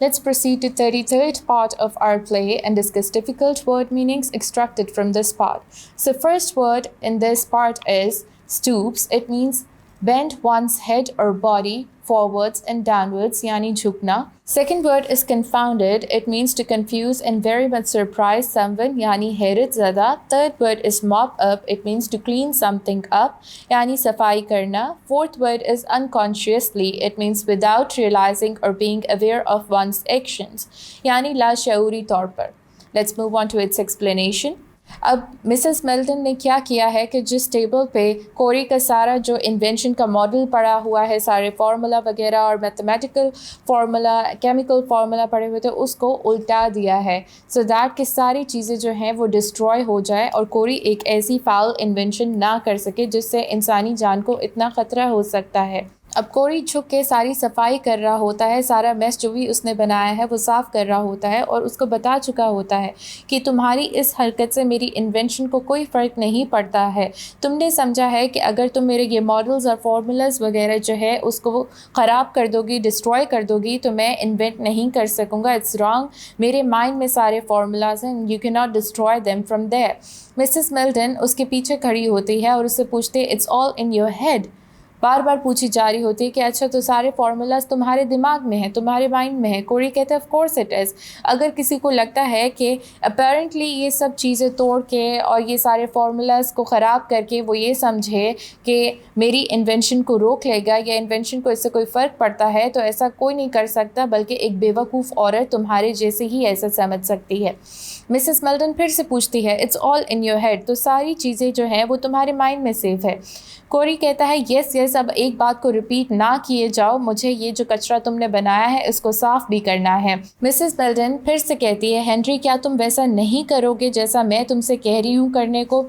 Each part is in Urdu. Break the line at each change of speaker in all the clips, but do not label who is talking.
Let's proceed to 33rd part of our play and discuss difficult word meanings extracted from this part. So first word in this part is stoops. It means bend one's head or body forwards and downwards, yani jhukna. Second word is confounded. It means to confuse and very much surprise someone, yani hairat zada. Third word is mop up. It means to clean something up, yani safai karna. Fourth word is unconsciously. It means without realizing or being aware of one's actions, yani la shauri taur par. Let's move on to its explanation. اب مسز میلٹن نے کیا کیا ہے کہ جس ٹیبل پہ کوری کا سارا جو انوینشن کا ماڈل پڑا ہوا ہے، سارے فارمولا وغیرہ اور میتھمیٹیکل فارمولا، کیمیکل فارمولا پڑے ہوئے تھے، اس کو الٹا دیا ہے سو دیٹ کہ ساری چیزیں جو ہیں وہ ڈسٹروائے ہو جائے اور کوری ایک ایسی فاؤل انوینشن نہ کر سکے جس سے انسانی جان کو اتنا خطرہ ہو سکتا ہے۔ اب کوری جھک کے ساری صفائی کر رہا ہوتا ہے، سارا میس جو بھی اس نے بنایا ہے وہ صاف کر رہا ہوتا ہے اور اس کو بتا چکا ہوتا ہے کہ تمہاری اس حرکت سے میری انوینشن کو کوئی فرق نہیں پڑتا ہے۔ تم نے سمجھا ہے کہ اگر تم میرے یہ ماڈلز اور فارمولاز وغیرہ جو ہے اس کو خراب کر دو گی، ڈسٹروائے کر دو گی تو میں انوینٹ نہیں کر سکوں گا۔ اٹس رانگ، میرے مائنڈ میں سارے فارمولاز ہیں، you can not destroy them from there. Mrs Milton اس کے پیچھے کھڑی ہوتی ہے اور اس سے پوچھتے it's all in your head. بار بار پوچھی جا رہی ہوتی ہے کہ اچھا تو سارے فارمولاز تمہارے دماغ میں ہیں، تمہارے مائنڈ میں ہے۔ کوری کہتا ہے آف کورس اٹ از۔ اگر کسی کو لگتا ہے کہ اپیرنٹلی یہ سب چیزیں توڑ کے اور یہ سارے فارمولاز کو خراب کر کے وہ یہ سمجھے کہ میری انوینشن کو روک لے گا یا انوینشن کو اس سے کوئی فرق پڑتا ہے، تو ایسا کوئی نہیں کر سکتا، بلکہ ایک بے وقوف عورت تمہارے جیسے ہی ایسا سمجھ سکتی ہے۔ مسز میلٹن پھر سے پوچھتی ہے it's all in your head, تو ساری چیزیں جو ہیں وہ تمہارے مائنڈ میں سیف ہے۔ کوری کہتا ہے یس یس، اب ایک بات کو ریپیٹ نہ کیے جاؤ، مجھے یہ جو کچرا تم نے بنایا ہے اس کو صاف بھی کرنا ہے۔ مسز میلٹن پھر سے کہتی ہے ہنری کیا تم ویسا نہیں کرو گے جیسا میں تم سے کہہ رہی ہوں کرنے کو؟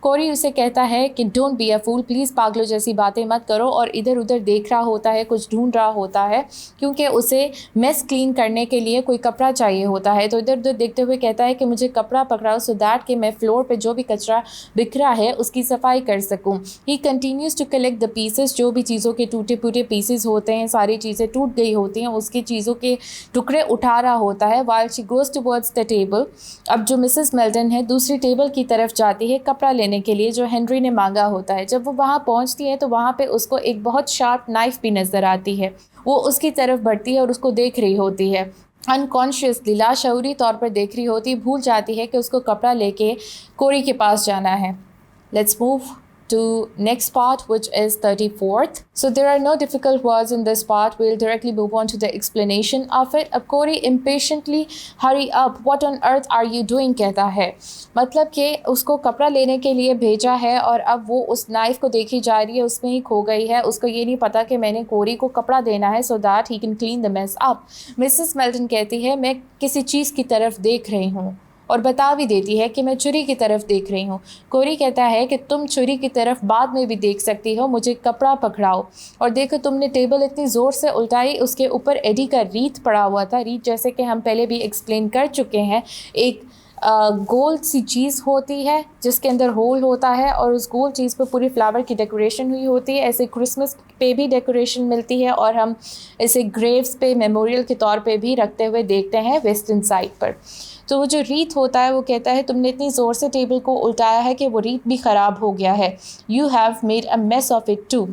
کوری اسے کہتا ہے کہ don't be a fool, please پاگلوں جیسی باتیں مت کرو، اور ادھر ادھر دیکھ رہا ہوتا ہے، کچھ ڈھونڈ رہا ہوتا ہے کیونکہ اسے میس کلین کرنے کے لیے کوئی کپڑا چاہیے ہوتا ہے، تو ادھر ادھر دیکھتے ہوئے کہتا ہے کہ مجھے کپڑا پکڑاؤ سو دیٹ کہ میں فلور پہ جو بھی کچرا بکھرا ہے اس کی صفائی کر سکوں۔ He continues to collect the pieces, جو بھی چیزوں کے ٹوٹے پھوٹے پیسز ہوتے ہیں، ساری چیزیں ٹوٹ گئی ہوتی ہیں، اس کی چیزوں کے ٹکڑے اٹھا رہا ہوتا ہے۔ while she goes towards the table، اب جو مسز میلٹن ہے دوسری ٹیبل کی طرف جاتی ہے کپڑا لینے کے لیے جو ہنری نے مانگا ہوتا ہے۔ جب وہ وہاں پہنچتی ہے تو وہاں پہ اس کو ایک بہت شارپ نائف بھی نظر آتی ہے، وہ اس کی طرف بڑھتی ہے اور اس کو دیکھ رہی ہوتی ہے، انکانشیسلی لاشعوری طور پر دیکھ رہی ہوتی، بھول جاتی ہے کہ اس کو کپڑا لے کے کوری کے پاس جانا ہے۔ Let's move to next part, which is 34th. So there are no difficult words in this part. We'll directly move on to the explanation of it. اب کوری impatiently hurry up, what on earth are you doing کہتا ہے، مطلب کہ اس کو کپڑا لینے کے لیے بھیجا ہے اور اب وہ اس نائف کو دیکھی جا رہی ہے، اس میں ہی کھو گئی ہے، اس کو یہ نہیں پتا کہ میں نے کوری کو کپڑا دینا ہے so that he can clean the mess up۔ Mrs Milton کہتی ہے میں کسی چیز کی طرف دیکھ رہی ہوں، اور بتا بھی دیتی ہے کہ میں چھری کی طرف دیکھ رہی ہوں۔ کوری کہتا ہے کہ تم چھری کی طرف بعد میں بھی دیکھ سکتی ہو، مجھے کپڑا پکڑاؤ۔ اور دیکھو تم نے ٹیبل اتنی زور سے الٹائی، اس کے اوپر ایڈی کا ریت پڑا ہوا تھا۔ ریت جیسے کہ ہم پہلے بھی ایکسپلین کر چکے ہیں، ایک گول سی چیز ہوتی ہے جس کے اندر ہول ہوتا ہے اور اس گول چیز پہ پوری فلاور کی ڈیکوریشن ہوئی ہوتی ہے۔ ایسے کرسمس پہ بھی ڈیکوریشن ملتی ہے اور ہم اسے گریوز پہ میموریل کے طور پہ بھی رکھتے ہوئے دیکھتے ہیں ویسٹرن سائڈ پر۔ تو وہ جو ریت ہوتا ہے وہ کہتا ہے تم نے اتنی زور سے ٹیبل کو الٹایا ہے کہ وہ ریت بھی خراب ہو گیا ہے، you have made a mess of it too.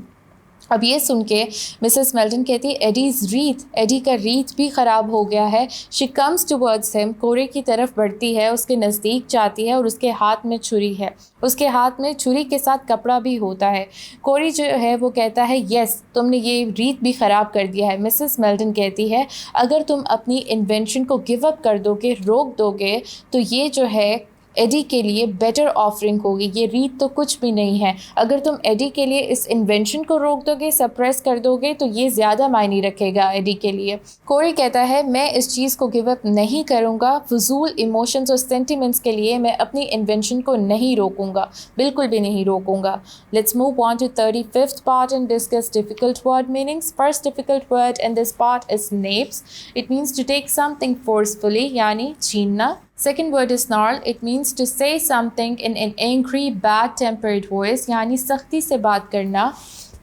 اب یہ سن کے مسز میلٹن کہتی ہے ایڈیز ریت، ایڈی کا ریت بھی خراب ہو گیا ہے۔ شی کمز ٹورڈز ہم، کوری کی طرف بڑھتی ہے، اس کے نزدیک جاتی ہے اور اس کے ہاتھ میں چھری ہے، اس کے ہاتھ میں چھری کے ساتھ کپڑا بھی ہوتا ہے۔ کوری جو ہے وہ کہتا ہے یس تم نے یہ ریت بھی خراب کر دیا ہے۔ مسز میلٹن کہتی ہے اگر تم اپنی انوینشن کو گیو اپ کر دو گے، روک دو گے، تو یہ جو ہے ایڈی کے لیے بیٹر آفرنگ ہوگی، یہ ریت تو کچھ بھی نہیں ہے۔ اگر تم ایڈی کے لیے اس انوینشن کو روک دو گے، سپریس کر دو گے، تو یہ زیادہ معنی رکھے گا ایڈی کے لیے۔ کوری کہتا ہے میں اس چیز کو گیو اپ نہیں کروں گا، فضول ایموشنز اور سینٹیمنٹس کے لیے میں اپنی انوینشن کو نہیں روکوں گا، بالکل بھی نہیں روکوں گا۔ Let's move on to 35th part and discuss difficult word meanings. First difficult word in this part is snapes. It means to take something forcefully، یعنی چھیننا۔ Second word is snarl. It means to say something in an angry, bad-tempered voice, یعنی سختی سے بات کرنا۔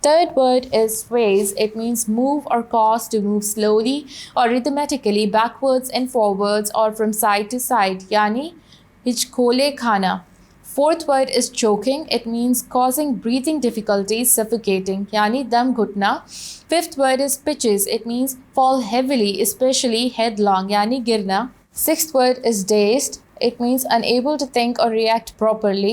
Third word is sways. It means move or cause to move slowly or rhythmically backwards and forwards or from side to side, yani hichkole khana. Fourth word is choking. It means causing breathing difficulties, suffocating, yani dam ghutna. Fifth word is pitches. It means fall heavily, especially headlong, yani girna. Sixth word is dazed. It means unable to think or react properly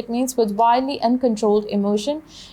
It means with wildly uncontrolled emotion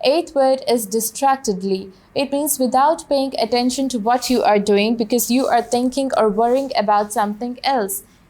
Eighth word is distractedly. It means without paying attention to what you are doing because you are thinking or worrying about something else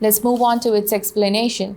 Let's move on to its explanation.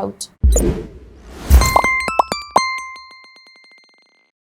out.